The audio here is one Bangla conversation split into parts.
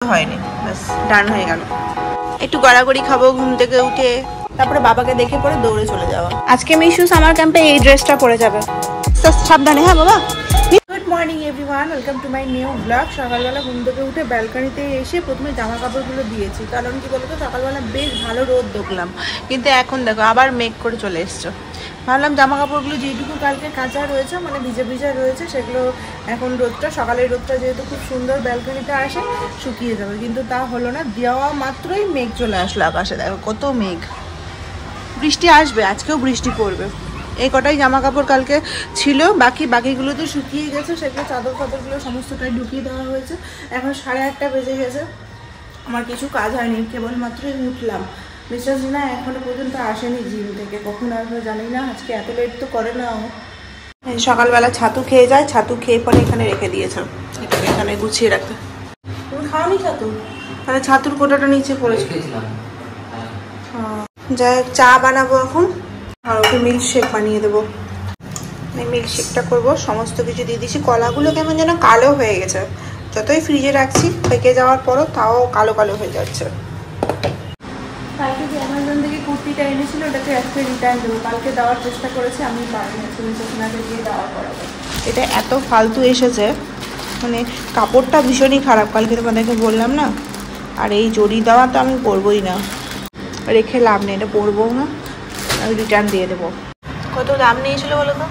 হয়নি, ব্যাস ডান হয়ে গেল। একটু গড়াগড়ি খাবো ঘুম থেকে উঠে, তারপরে বাবাকে দেখে পরে দৌড়ে চলে যাওয়া। আজকে মিশু সামার ক্যাম্পে এই ড্রেসটা পরে যাবে, সাবধানে। হ্যাঁ বাবা। Good morning everyone, welcome to my new blog. সকালবেলা ঘুম থেকে উঠে ব্যালকনিতে এসে প্রথমে জামা কাপড়গুলো দিয়েছি, কারণ কি বলতো সকালবেলা বেশ ভালো রোদ দেখলাম, কিন্তু এখন দেখো আবার মেঘ করে চলে এসছো। ভাবলাম জামা কাপড়গুলো যেটুকু কালকে কাঁচা রয়েছে, মানে ভিজে ভিজা রয়েছে, সেগুলো এখন রোদটা, সকালের রোদটা যেহেতু খুব সুন্দর ব্যালকনিতে আসে, শুকিয়ে যাবে, কিন্তু তা হলো না। দেওয়া মাত্রই মেঘ চলে আসলো আকাশে, দেখো কত মেঘ। বৃষ্টি আসবে, আজকেও বৃষ্টি পড়বে। এই কটাই জামা কাপড় কালকে ছিল, বাকিগুলো তো শুকিয়ে গেছে, সেগুলো চাদর ফাদরগুলো সমস্তটাই ঢুকিয়ে দেওয়া হয়েছে। এখন 8:30 বেজে গেছে, আমার কিছু কাজ হয়নি, কেবলমাত্রই উঠলাম। মিস্টার জিনা এখনো পর্যন্ত আসেনি জিম থেকে, কখন আসবে জানি না, আজকে এত লেট তো করে না। সকালবেলা ছাতু খেয়ে যায়, ছাতু খেয়ে পরে এখানে রেখে দিয়েছে, এটাকে এখানে গুছিয়ে রাখতে। তুমি খাওনি ছাতু? তাহলে ছাতুর কোটাটা নিচে পড়েছে। যাই হোক, চা বানাবো এখন, আর ওকে মিল্কশেক বানিয়ে দেবো। এই মিল্কশেকটা করবো, সমস্ত কিছু দিয়ে দিয়েছি। কলাগুলো কেমন যেন কালো হয়ে গেছে, যতই ফ্রিজে রাখছি পেকে যাওয়ার পরও তাও কালো কালো হয়ে যাচ্ছে। কালকে যে অ্যামাজন থেকে কুর্তিটা এনেছিল, ওটাকে আজকে রিটার্ন দেবো। কালকে দেওয়ার চেষ্টা করেছি, আমি পারিনি, তুমি সেখানে দিয়ে দেওয়া করাবো। এটা এত ফালতু এসেছে, মানে কাপড়টা ভীষণই খারাপ, কালকে তোমাদেরকে বললাম না। আর এই জড়ি দেওয়া তো আমি পরবোই না, রেখে লাভ নেই, এটা পরবো না, আমি রিটার্ন দিয়ে দেবো। কত দাম নিয়েছিল বলো তো?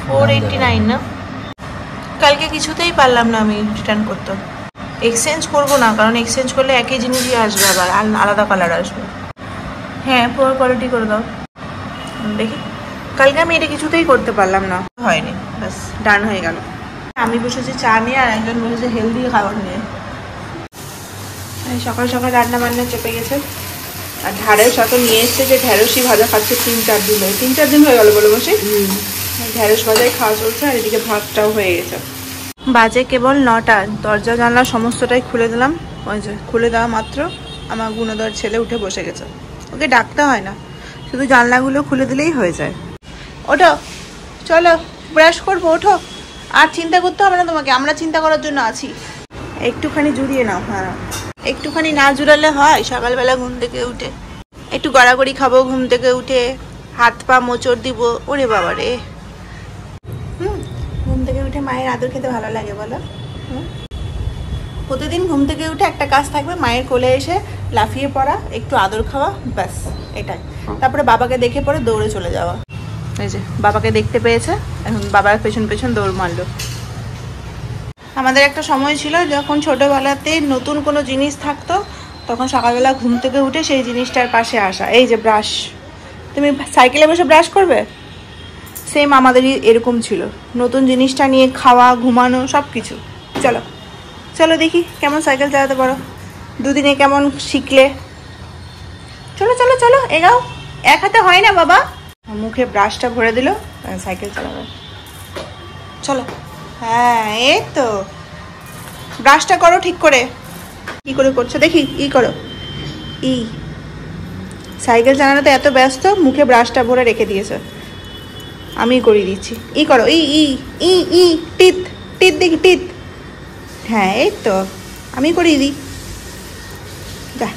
489 না? কালকে কিছুতেই পারলাম না আমি রিটার্ন করতে। এক্সচেঞ্জ করবো না, কারণ এক্সচেঞ্জ করলে একই জিনিসই আসবে, আবার আলাদা কালার আসবে। হ্যাঁ, পুরো কোয়ালিটি করে দাও দেখি। কালকে আমি এটা কিছুতেই করতে পারলাম না, হয়নি, ব্যাস ডান হয়ে গেল। আমি বসেছি চা নিয়ে, আর একজন বসেছে হেলদি খাবার নিয়ে। সকাল সকাল রান্না বান্না চেপে গেছে। আর ঢ্যাঁড়স অত নিয়ে এসছে যে ঢ্যাঁড়সই ভাজা খাচ্ছে 3-4 দিন হয়ে, 3-4 দিন হয়ে গেল বলে বসে ঢ্যাঁড়স ভাজাই খাওয়া চলছে। আর এদিকে ভাতটাও হয়ে গেছে। বাজে কেবল 9টা, দরজা জানলা সমস্তটাই খুলে দিলাম। ওই যে খুলে দেওয়া মাত্র আমার গুণধর ছেলে উঠে বসে গেছে, ওকে ডাকতে হয় না, শুধু জানলাগুলো খুলে দিলেই হয়ে যায়। ওঠো, চলো ব্রাশ করবো, ওঠো। আর চিন্তা করতে হবে না তোমাকে, আমরা চিন্তা করার জন্য আছি। একটুখানি জুড়িয়ে নাও। হ্যাঁ, একটুখানি না জুড়ালে হয়? সকালবেলা ঘুম থেকে উঠে একটু গড়াগড়ি খাবো, ঘুম থেকে উঠে হাত পা মোচড় দিব। ওরে বাবা রে, ঘুম থেকে উঠে মায়ের আদর খেতে ভালো লাগে বলো? প্রতিদিন ঘুম থেকে উঠে একটা কাজ থাকবে, মায়ের কোলে এসে লাফিয়ে পড়া, একটু আদর খাওয়া, ব্যাস এটাই। তারপরে বাবাকে দেখে পরে দৌড়ে চলে যাওয়া। এই যে বাবাকে দেখতে পেয়েছে, এখন বাবার পেছন পেছন দৌড় মারলো। আমাদের একটা সময় ছিল যখন ছোটোবেলাতে নতুন কোনো জিনিস থাকতো, তখন সকালবেলা ঘুম থেকে উঠে সেই জিনিসটার পাশে আসা। এই যে ব্রাশ, তুমি সাইকেলে বসে ব্রাশ করবে, সেম আমাদেরই এরকম ছিল, নতুন জিনিসটা নিয়ে খাওয়া, ঘুমানো, সব কিছু। চলো চলো দেখি কেমন সাইকেল চালাতে পারো, দুদিনে কেমন শিখলে। চলো চলো চলো এগাও, এক হাতে হয় না বাবা। মুখে ব্রাশটা ভরে দিল, সাইকেল চালাবে। চলো, হ্যাঁ এই তো, ব্রাশটা করো ঠিক করে। কি করে করছো দেখি, ই করো, ই। সাইকেল চালানোতে এত ব্যস্ত, মুখে ব্রাশটা ভরে রেখে দিয়েছে। আমি করিয়ে দিচ্ছি, ই করো, ই ই ই ই টিত টিত দেখি, টিত। হ্যাঁ এই তো, আমি করিয়ে দিই।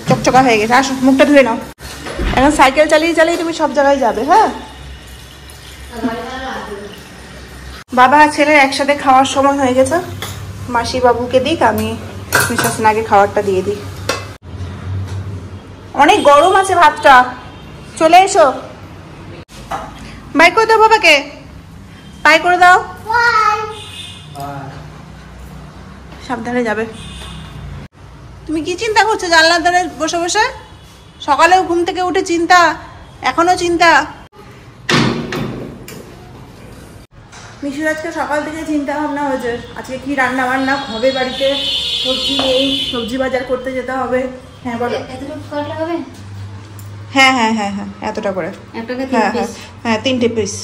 চকচকা হয়ে গেছে, আসো মুখটা ধুয়ে নাও। এখন সাইকেল চালিয়ে চালিয়ে তুমি সব জায়গায় যাবে। হ্যাঁ, বাবা আর ছেলের একসাথে খাওয়ার সময় হয়ে গেছে। মাসি বাবুকে দিক, আমি মিশাসনাকে খাবারটা দিয়ে দিই। অনেক গরম আছে ভাতটা, চলে এসো। বাই করে দাও বাবাকে, বাই করে দাও। সাবধানে যাবে। তুমি কি চিন্তা করছো জানলার ধারে বসে বসে? সকালেও ঘুম থেকে উঠে চিন্তা, এখনো চিন্তা। মিশুর আজকে সকাল থেকে চিন্তা ভাবনা হয়েছে, আজকে কি রান্না বান্না হবে বাড়িতে, সবজি নেই, সবজি বাজার করতে যেতে হবে। হ্যাঁ বলো। হ্যাঁ হ্যাঁ হ্যাঁ হ্যাঁ, এতটা করে। হ্যাঁ হ্যাঁ হ্যাঁ, 3টে পিস।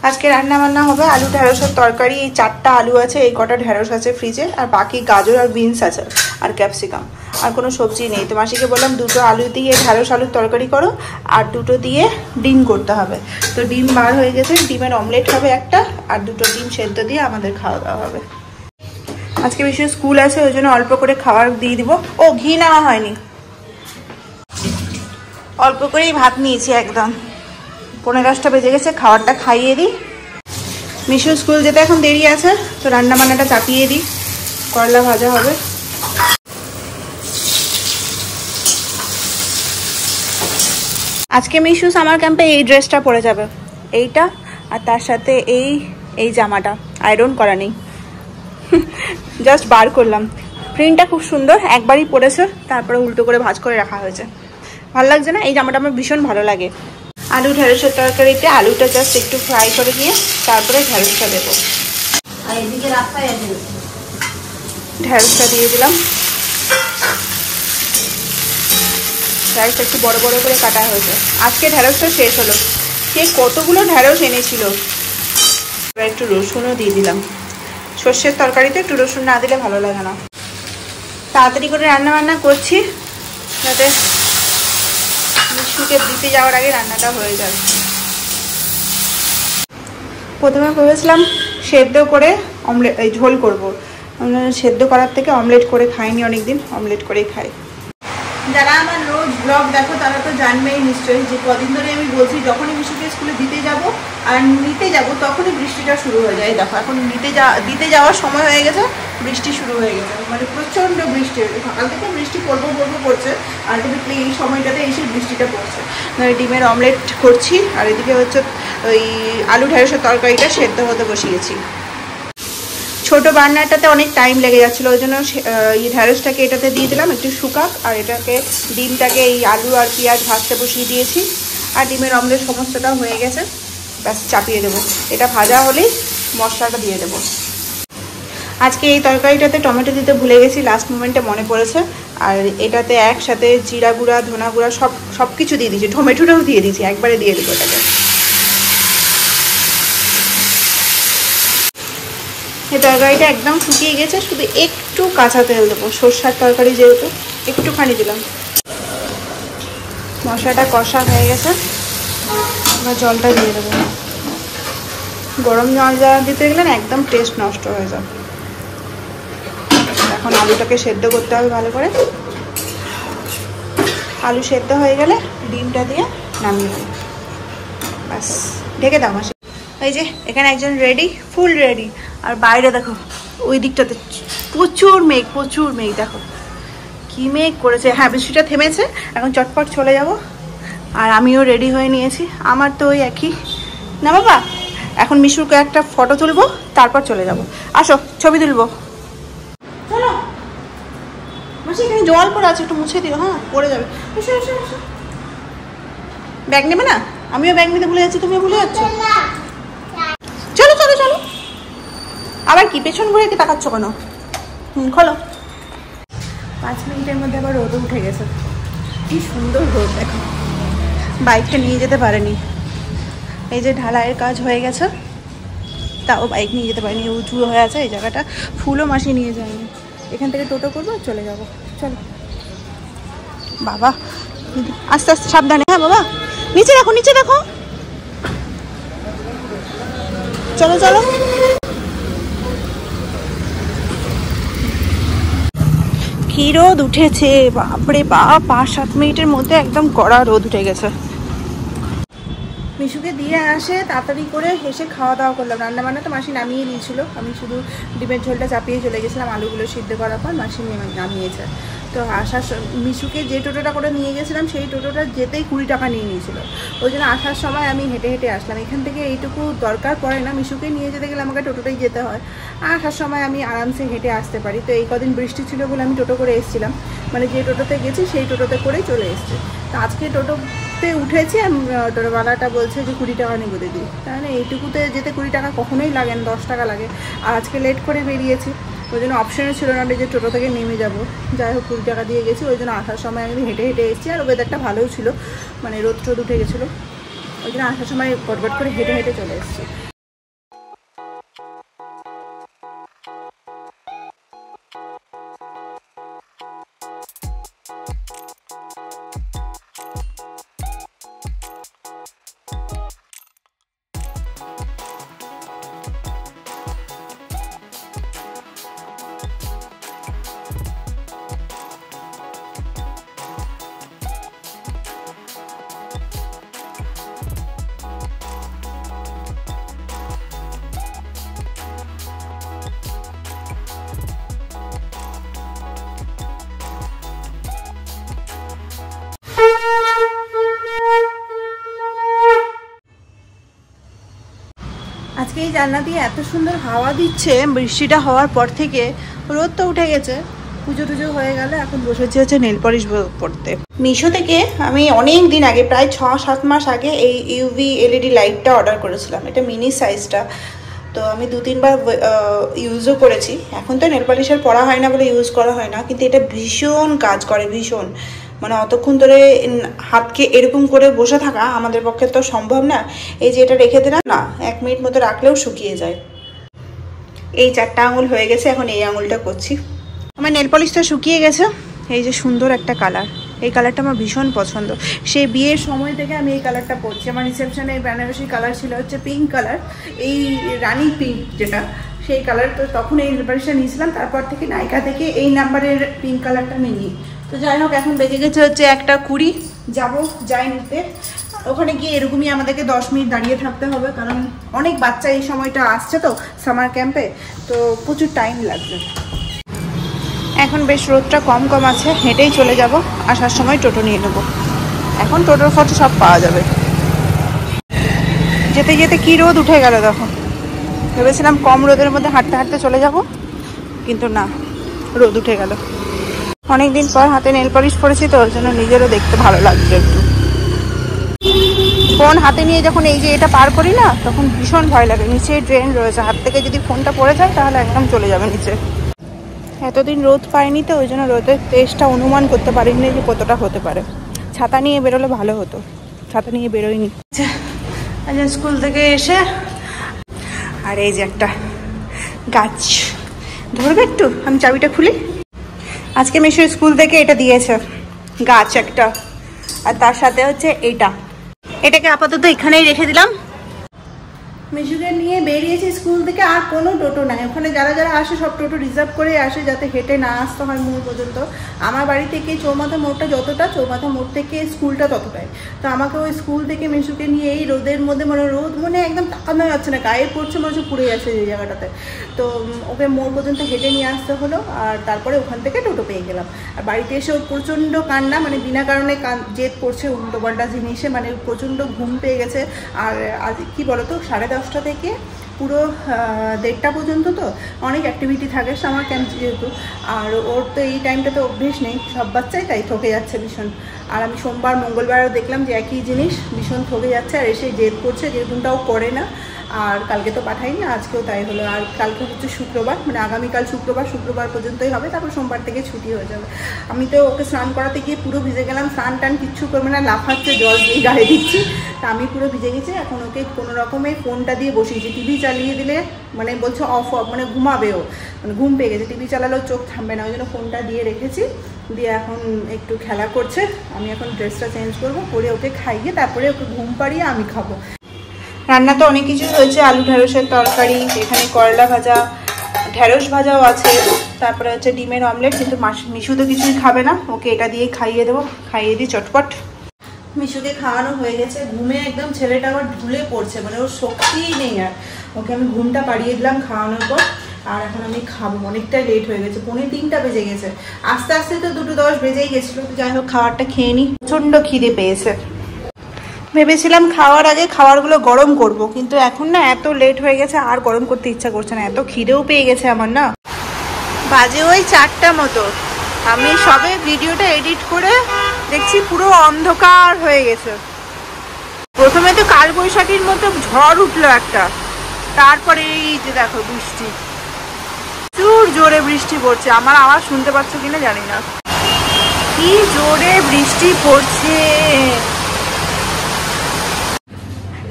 আজকে রান্না বান্না হবে আলু ঢ্যাঁড়সের তরকারি। এই 4টা আলু আছে, এই কটা ঢ্যাঁড়স আছে ফ্রিজে, আর বাকি গাজর আর বিনস আছে, আর ক্যাপসিকাম। আর কোনো সবজি নেই। তো মাসিকে বললাম 2টো আলু দিয়ে ঢ্যাঁড়স আলুর তরকারি করো, আর 2টো দিয়ে ডিম করতে হবে। তো ডিম বার হয়ে গেছে, ডিমের অমলেট হবে একটা, আর 2টো ডিম সেদ্ধ দিয়ে আমাদের খাওয়া দাওয়া হবে। আজকে বেশি স্কুল আছে, ওই জন্য অল্প করে খাবার দিয়ে দিব। ও ঘি নেওয়া হয়নি, অল্প করেই ভাত নিয়েছি একদম। 9:30 বেজে গেছে, খাবারটা খাইয়ে দিই। মিশু স্কুল যেতে এখন দেরি আছে, তো রান্না বান্নাটা চাপিয়ে দিই। করলা ভাজা হবে। আজকে মিশু সামার ক্যাম্পে এই ড্রেসটা পরে যাবে, এইটা আর তার সাথে এই জামাটা আয়রন করা নেই, জাস্ট বার করলাম। প্রিন্টটা খুব সুন্দর, একবারই পরেছে, তারপরে উল্টো করে ভাঁজ করে রাখা হয়েছে। ভালো লাগছে না? এই জামাটা আমার ভীষণ ভালো লাগে। আলু ঢেঁড়সের তরকারিতে আলুটা জাস্ট একটু ফ্রাই করে দিয়ে তারপরে ঢেঁড়সটা দেবো। আর এদিকে রাস্তায় ঢেঁড়সটা দিয়ে দিলাম। ঢেঁড়সটা একটু বড় বড় করে কাটা হয়েছে। আজকে ঢেঁড়সটা শেষ হলো, সে কতগুলো ঢেঁড়স এনেছিল। এবার একটু রসুনও দিয়ে দিলাম। সর্ষের তরকারিতে একটু রসুন না দিলে ভালো লাগে না। তাড়াতাড়ি করে রান্না বান্না করছি যাতে মিশুকে দিতে যাওয়ার আগে রান্নাটা হয়ে যায়। প্রথমে ভেবেছিলাম সেদ্ধ করে অমলেট ঝোল করবো। সেদ্ধ করার থেকে অমলেট করে খাইনি অনেকদিন, অমলেট করেই খাই। যারা আমার রোজ ব্লগ দেখো তারা তো জানবেই নিশ্চয়ই যে কদিন ধরে আমি বলছি যখনই মিশুকে স্কুলে দিতে যাব আর নিতে যাব তখনই বৃষ্টিটা শুরু হয়ে যায়। দেখো এখন দিতে যাওয়ার সময় হয়ে গেছে, বৃষ্টি শুরু হয়ে গেছে, মানে প্রচণ্ড বৃষ্টি। সকাল থেকে বৃষ্টি পড়বো পড়ছে, আলটিমেটলি এই সময়টাতে এসে বৃষ্টিটা পড়ছে। ডিমের অমলেট করছি আর এদিকে হচ্ছে ওই আলু ঢেঁড়সের তরকারিটা সেদ্ধ হতে বসিয়েছি। ছোটো বার্নারটাতে অনেক টাইম লেগে যাচ্ছিলো, ওই জন্য এই ঢেঁড়সটাকে এটাতে দিয়ে দিলাম একটু শুকাক, আর এটাকে ডিমটাকে এই আলু আর পেঁয়াজ ভাজতে বসিয়ে দিয়েছি। আর ডিমের অমলেট সমস্তটা হয়ে গেছে, ব্যাস চাপিয়ে দেবো। এটা ভাজা হলেই মশলাটা দিয়ে দেবো। আজকে এই তরকারিটাতে টমেটো দিতে ভুলে গেছি, লাস্ট মোমেন্টে মনে পড়েছে। আর এটাতে একসাথে জিরা গুঁড়া ধনা গুঁড়া সব কিছু দিয়ে দিয়েছি, টমেটোটাও দিয়ে দিয়েছি, একবারে দিয়ে দেবো এটাকে। এই তরকারিটা একদম শুকিয়ে গেছে, শুধু একটু কাঁচা তেল দেবো, সর্ষার তরকারি যেহেতু একটুখানি দিলাম। মশলাটা কষা হয়ে গেছে, এবার জলটা দিয়ে দেবো। গরম জল দিতে গেলে না একদম টেস্ট নষ্ট হয়ে যায়। এখন আলুটাকে সেদ্ধ করতে হবে ভালো করে। আলু সেদ্ধ হয়ে গেলে ডিমটা দিয়ে নামিয়ে দেবো, ব্যাস ঢেকে দাও মাসে। এই যে এখানে একজন রেডি, ফুল রেডি। আর বাইরে দেখো ওই দিকটাতে প্রচুর মেঘ, দেখো কি মেঘ করেছে। হ্যাঁ বৃষ্টিটা থেমেছে, এখন চটপট চলে যাব। আর আমিও রেডি হয়ে নিয়েছি, আমার তো ওই একই না বাবা। এখন মিশুকে একটা ফটো তুলবো, তারপর চলে যাব। আসো ছবি তুলবো, চলো। মাসি এখানে জল পড়ে আছে, একটু মুছে দিও। হ্যাঁ পড়ে যাবে। ব্যাগ নেবে না? আমিও ব্যাগ নিতে ভুলে যাচ্ছি, তুমিও ভুলে যাচ্ছ। চলো চলো চলো। আবার কি পেছন ঘুরে কি তাকাচ্ছ কেন? খোলো। 5 মিনিটের মধ্যে আবার রোদ উঠে গেছে, কি সুন্দর রোদ দেখো। বাইকটা নিয়ে যেতে পারেনি, এই যে ঢালাইয়ের কাজ হয়ে গেছে, তাও বাইক নিয়ে যেতে পারিনি, উঁচু হয়ে আছে এই জায়গাটা। ফুলও মাসি নিয়ে যায়নি। এখান থেকে টোটো করবো, চলে যাব। চলো বাবা, আস্তে আস্তে সাবধানে। হ্যাঁ বাবা, নিচে দেখো নিচে দেখো। চলো চলো। কি রোদ উঠেছে বাপরে বাপ, 5-7 মিনিটের মধ্যে একদম কড়া রোদ উঠে গেছে। মিশুকে দিয়ে আসে তাড়াতাড়ি করে এসে খাওয়া দাওয়া করলাম। রান্নাবান্না তো মাসি নামিয়ে দিয়েছিল, আমি শুধু ডিমের ঝোলটা চাপিয়ে চলে গেছিলাম। আলুগুলো সিদ্ধ করার পর মাসি নামিয়েছে। তো আসার মিশুকে যে টোটোটা করে নিয়ে গেছিলাম সেই টোটোটা যেতেই 20 টাকা নিয়ে নিয়েছিল। ওই জন্য আসার সময় আমি হেঁটে হেঁটে আসলাম। এখান থেকে এইটুকু দরকার পড়ে না, মিশুকে নিয়ে যেতে গেলে আমাকে টোটোটাই যেতে হয়। আসার সময় আমি আরামসে হেঁটে আসতে পারি। তো এই কদিন বৃষ্টি ছিল বলে আমি টোটো করে এসেছিলাম, মানে যে টোটোতে গেছি সেই টোটোতে করেই চলে এসেছি। তো আজকে টোটোতে উঠেছি, টোটোওয়ালাটা বলছে যে 20 টাকা নেবো দিদি। তাহলে এইটুকুতে যেতে 20 টাকা কখনোই লাগে না, 10 টাকা লাগে। আর আজকে লেট করে বেরিয়েছি, ওই জন্য অপশানে ছিল না যে টোটো থেকে নেমে যাব। যাই হোক 20 টাকা দিয়ে গেছি। ওই জন্য আসার সময় আমি হেঁটে হেঁটে এসেছি। আর ওয়েদারটা ভালোও ছিল, মানে রোদ টোদ উঠে গেছিলো, ওই জন্য আসার সময় গটগট করে হেঁটে হেঁটে চলে এসেছি। জানলা দিয়ে এত সুন্দর হাওয়া দিচ্ছে। বৃষ্টিটা হওয়ার পর থেকে রোদ তো উঠে গেছে, পুজো টুজো হয়ে গেলে এখন বসেছি হচ্ছে নেল পলিশ পড়তে। মিশো থেকে আমি অনেক দিন আগে, প্রায় 6-7 মাস আগে এই ইউভি এলইডি লাইটটা অর্ডার করেছিলাম। এটা মিনি সাইজটা, তো আমি 2-3 বার ইউজও করেছি। এখন তো নেল পলিশের পরা হয় না বলে ইউজ করা হয় না, কিন্তু এটা ভীষণ কাজ করে, ভীষণ। মানে অতক্ষণ ধরে হাতকে এরকম করে বসে থাকা আমাদের পক্ষে তো সম্ভব না। এই যে এটা রেখে দিলাম না, 1 মিনিট মতো রাখলেও শুকিয়ে যায়। এই 4টা আঙুল হয়ে গেছে, এখন এই আঙুলটা করছি। আমার নেল পলিশটা শুকিয়ে গেছে। এই যে সুন্দর একটা কালার, এই কালারটা আমার ভীষণ পছন্দ। সেই বিয়ের সময় থেকে আমি এই কালারটা পরছি। আমার রিসেপশনে বেনারসি কালার ছিল হচ্ছে পিঙ্ক কালার, এই রানি পিঙ্ক যেটা, সেই কালার। তো তখন এই নেল পলিশটা নিয়েছিলাম, তারপর থেকে নাইকা থেকে এই নাম্বারের পিঙ্ক কালারটা আমি নিই। তো যাই হোক, এখন বেজে গেছে হচ্ছে 1:20, যাই নিতে। ওখানে গিয়ে এরকমই আমাদেরকে 10 মিনিট দাঁড়িয়ে থাকতে হবে, কারণ অনেক বাচ্চা এই সময়টা আসছে তো সামার ক্যাম্পে, তো প্রচুর টাইম লাগবে। এখন বেশ রোদটা কম আছে, হেঁটেই চলে যাব। আসার সময় টোটো নিয়ে নেব, এখন টোটোর খরচা সব পাওয়া যাবে। যেতে যেতে কি রোদ উঠে গেল দেখো। ভেবেছিলাম কম রোদের মধ্যে হাঁটতে হাঁটতে চলে যাব, কিন্তু না, রোদ উঠে গেল। অনেকদিন পর হাতে নেল পলিশ পরেছি তো, ওর জন্য নিজেরও দেখতে ভালো লাগছে একটু। ফোন হাতে নিয়ে যখন এই যে এটা পার করি না, তখন ভীষণ ভয় লাগে। নিচে ড্রেন রয়েছে, হাত থেকে যদি ফোনটা পড়ে যায় তাহলে একদম চলে যাবে নিচে। এতদিন রোদ পাইনি তো, ওই জন্য রোদের তেজটা অনুমান করতে পারিনি যে কতটা হতে পারে। ছাতা নিয়ে বেরোলে ভালো হতো, ছাতা নিয়ে বেরোয়নি। আচ্ছা, স্কুল থেকে এসে আর এই যে একটা গাছ ধরবে একটু, আমি চাবিটা খুলি। আজকে মিশু স্কুল থেকে এটা দিয়েছে, গাছ একটা, আর তার সাথে হচ্ছে এটাকে আপাতত এখানেই রেখে দিলাম। মিশুকে নিয়ে বেরিয়েছি স্কুল থেকে, আর কোনো টোটো নাই ওখানে। যারা যারা আসে সব টোটো রিজার্ভ করে আসে, যাতে হেঁটে না আসতে হয় মূল পর্যন্ত। আমার বাড়ি থেকে চৌমাথা মোড়টা যতটা, চৌমাথা মোড় থেকে স্কুলটা ততটাই। তো আমাকে ওই স্কুল থেকে মিশুকে নিয়ে এই রোদের মধ্যে, মানে রোদ মানে একদম তাকানো যাচ্ছে না, গায়ে পড়ছে, মনে হচ্ছে পুড়ে যাচ্ছে যে জায়গাটাতে। তো ওকে মোড় পর্যন্ত হেঁটে নিয়ে আসতে হলো, আর তারপরে ওখান থেকে টোটো পেয়ে গেলাম। আর বাড়িতে এসে ওর প্রচণ্ড কান্না, মানে বিনা কারণে জেদ করছে উল্টোপাল্টা জিনিসে, মানে প্রচণ্ড ঘুম পেয়ে গেছে। আর আজ কী বলো তো, 10:30 থেকে পুরো 1:30 পর্যন্ত তো অনেক অ্যাক্টিভিটি থাকে সামার ক্যাম্প যেহেতু। আর ওর তো এই টাইমটাতে অভ্যেস নেই, সব বাচ্চাই তাই থকে যাচ্ছে ভীষণ। আর আমি সোমবার মঙ্গলবারও দেখলাম যে একই জিনিস, ভীষণ থকে যাচ্ছে আর এসে জেদ করছে, যেরকমটাও করে না। আর কালকে তো পাঠাইনি, আজকেও তাই হলো। আর কালকে হচ্ছে শুক্রবার, মানে আগামীকাল শুক্রবার পর্যন্তই হবে, তারপর সোমবার থেকে ছুটি হয়ে যাবে। আমি তো ওকে স্নান করাতে গিয়ে পুরো ভিজে গেলাম, স্নান টান কিচ্ছু করবে না, লাফাচ্ছে, জল দিয়ে গায়ে দিচ্ছি, তা আমি পুরো ভিজে গেছি। এখন ওকে কোনো রকমে ফোনটা দিয়ে বসিয়েছি, টিভি চালিয়ে দিলে মানে বলছে অফ, মানে ঘুমাবেও, মানে ঘুম পেয়ে গেছে, টিভি চালালেও চোখ থামবে না, ওই জন্য ফোনটা দিয়ে রেখেছি। দিয়ে এখন একটু খেলা করছে। আমি এখন ড্রেসটা চেঞ্জ করবো, করে ওকে খাইয়ে তারপরে ওকে ঘুম পাড়িয়ে আমি খাবো। রান্না তো অনেক কিছু হয়েছে, আলু ঢেঁড়সের তরকারি, এখানে করলা ভাজা, ঢেঁড়স ভাজাও আছে, তারপরে হচ্ছে ডিমের অমলেট। কিন্তু মিশু তো কিছুই খাবে না, ওকে এটা দিয়ে খাইয়ে দেবো, খাইয়ে দিই চটপট। মিশুকে খাওয়ানো হয়ে গেছে, ঘুমে একদম ছেলেটা আবার ঢুলে পড়ছে, মানে ওর শক্তিই নেই আর। ওকে আমি ঘুমটা পাড়িয়ে দিলাম খাওয়ানোর পর, আর এখন আমি খাবো। অনেকটাই লেট হয়ে গেছে, 2:45 বেজে গেছে, আস্তে আস্তে তো 2:10 বেজেই গেছিলো। তো যাই হোক, খাবারটা খেয়ে নিই, প্রচণ্ড খিদে পেয়েছে। ভেবেছিলাম খাওয়ার আগে খাবারগুলো গরম করব, কিন্তু এখন না এত লেট হয়ে গেছে, আর গরম করতে ইচ্ছা করছে না, এত খিদেও পেয়ে গেছে আমার না। বাজে ওই 4টা মতো, আমি সবে ভিডিওটা এডিট করে দেখছি পুরো অন্ধকার হয়ে গেছে। প্রথমে তো কালবৈশাখীর মতো ঝড় উঠলো একটা, তারপরে এই যে দেখো বৃষ্টি, প্রচুর জোরে বৃষ্টি পড়ছে। আমার আওয়াজ শুনতে পাচ্ছ কিনা জানি না, কি জোরে বৃষ্টি পড়ছে।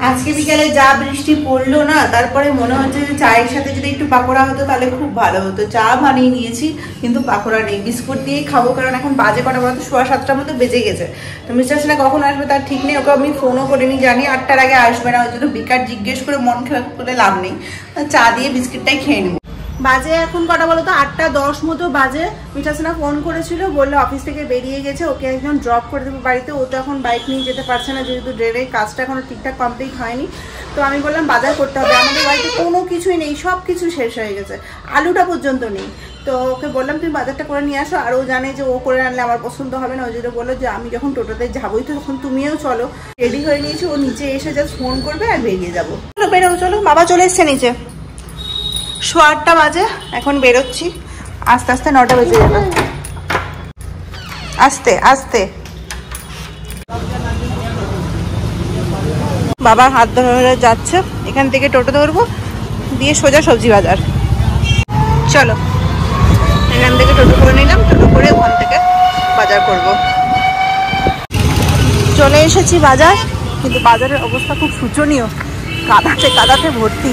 আজকে বিকালে যা বৃষ্টি পড়লো না, তারপরে মনে হচ্ছে যে চায়ের সাথে যদি একটু পাকোড়া হতো তাহলে খুব ভালো হতো। চা বানিয়ে নিয়েছি, কিন্তু পাকোড়া নেই, বিস্কুট দিয়েই খাবো, কারণ এখন বাজে কটা বলতো, 6:15 মতো বেজে গেছে। তো মিস্টার সিনহা কখন আসবে তার ঠিক নেই, ওকে আমি ফোনও করিনি, জানি 8টার আগে আসবে না, ওই জন্য বিকার জিজ্ঞেস করে মন খারাপ করে লাভ নেই, চা দিয়ে বিস্কিটটাই খেয়ে নেবো। বাজে এখন কটা বলো তো, 8:10 মতো বাজে। মিস্টার সিনহা ফোন করেছিল, বললো অফিস থেকে বেরিয়ে গেছে, ওকে একজন ড্রপ করে দেবো বাড়িতে। ও তো এখন বাইক নিয়ে যেতে পারছে না, যেহেতু ড্রেনের কাজটা এখনো ঠিকঠাক কমপ্লিট হয়নি। তো আমি বললাম বাজার করতে হবে, আমাদের বাড়িতে কোনো কিছুই নেই, সব কিছু শেষ হয়ে গেছে, আলুটা পর্যন্ত নেই। তো ওকে বললাম তুমি বাজারটা করে নিয়ে আসো, আর ও জানে যে ও করে আনলে আমার পছন্দ হবে না, ওই জন্য বললো যে আমি যখন টোটোতে যাবোই তো তখন তুমিও চলো। রেডি হয়ে নিয়েছি, ও নিচে এসে জাস্ট ফোন করবে আর বেরিয়ে যাবো। চলো বেরো, চলো। বাবা চলে এসছে নিচে। 8:15 বাজে, এখন বেরোচ্ছি। আস্তে আস্তে 9টা বেজে যাবে, আস্তে আস্তে। বাবা হাত ধরে যাচ্ছে, এখান থেকে টোটো ধরবো, দিয়ে সোজা সবজি বাজার। চলো, এখান থেকে টোটো করে নিলাম, টোটো করে ওখান থেকে বাজার করব। চলে এসেছি বাজার, কিন্তু বাজারের অবস্থা খুব শোচনীয়, কাদাতে কাদাতে ভর্তি।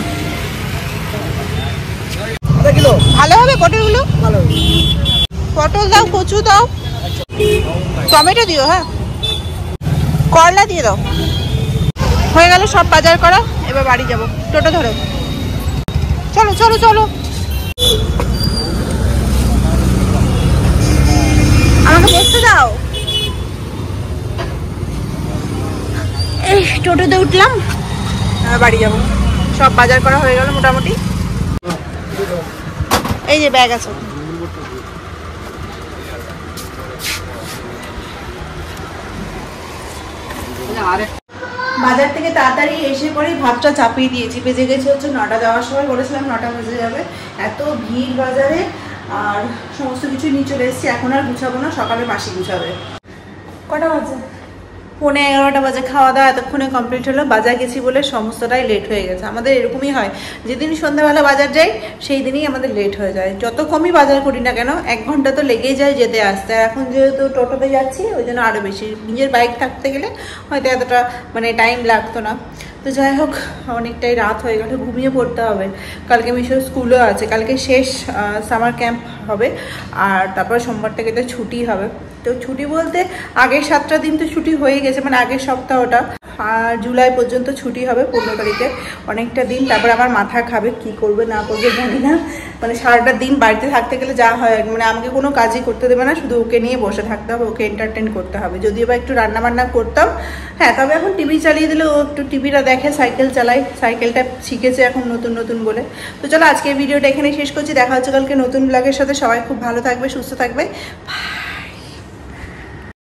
ভালো হবে পটলগুলো? পটল দাও, কচু দাও, টমেটো দিও, হ্যাঁ করলা দিয়ে দাও। হয়ে গেল সব বাজার করা, এবার বাড়ি যাব। টোটো ধরো, চলো চলো চলো। আমাকে বসতে দাও। এই টোটোতে উঠলাম, বাড়ি যাব। সব বাজার করা হয়ে গেল মোটামুটি। এই যে ব্যাগ আছে। বাজার থেকে তাড়াতাড়ি এসে পরেই ভাতটা চাপিয়ে দিয়েছি। বেজে গেছে হচ্ছে 9টা, যাওয়ার সময় বলেছিলাম 9টা বেজে যাবে। এত ভিড় বাজারে, আর সমস্ত কিছু নিয়ে চলে এসেছি। এখন আর গুছাবো না, সকালে মাসি গুছাবে। কটা বাজে? 11:15 বাজে। খাওয়া দাওয়া এতক্ষণে কমপ্লিট হলো। বাজার গেছি বলে সমস্তটাই লেট হয়ে গেছে। আমাদের এরকমই হয়, যেদিন সন্ধ্যাবেলা বাজার যাই সেই দিনই আমাদের লেট হয়ে যায়। যত কমই বাজার করি না কেন, 1 ঘন্টা তো লেগেই যায় যেতে আসতে। আর এখন যেহেতু টোটোতে যাচ্ছি ওই জন্য আরও বেশি। নিজের বাইক থাকতে গেলে হয়তো এতটা টাইম লাগতো না। তো যাই হোক, অনেকটাই রাত হয়ে গেল, ঘুমিয়ে পড়তে হবে। কালকে মিশোর স্কুলও আছে, কালকে শেষ সামার ক্যাম্প হবে, আর তারপর সোমবার থেকে তো ছুটি হবে। তো ছুটি বলতে আগের 7টা দিন তো ছুটি হয়ে গেছে, আগের সপ্তাহটা। আর জুলাই পর্যন্ত ছুটি হবে, 15 তারিখে, অনেকটা দিন। তারপর আমার মাথা খাবে, কি করবে না করবে জানি না। সারাটা দিন বাড়িতে থাকতে গেলে যা হয়, আমাকে কোনো কাজই করতে দেবে না, শুধু ওকে নিয়ে বসে থাকতে হবে, ওকে এন্টারটেন করতে হবে। যদিও বা একটু রান্নাবান্না করতাম, হ্যাঁ, তবে এখন টিভি চালিয়ে দিলে ও একটু টিভিটা দেখে, সাইকেল চালায়, সাইকেলটা শিখেছে এখন নতুন নতুন বলে। তো চলো আজকে ভিডিওটা এখানে শেষ করছি। দেখা হচ্ছে কালকে নতুন ব্লগের সাথে। সবাই খুব ভালো থাকবে, সুস্থ থাকবে।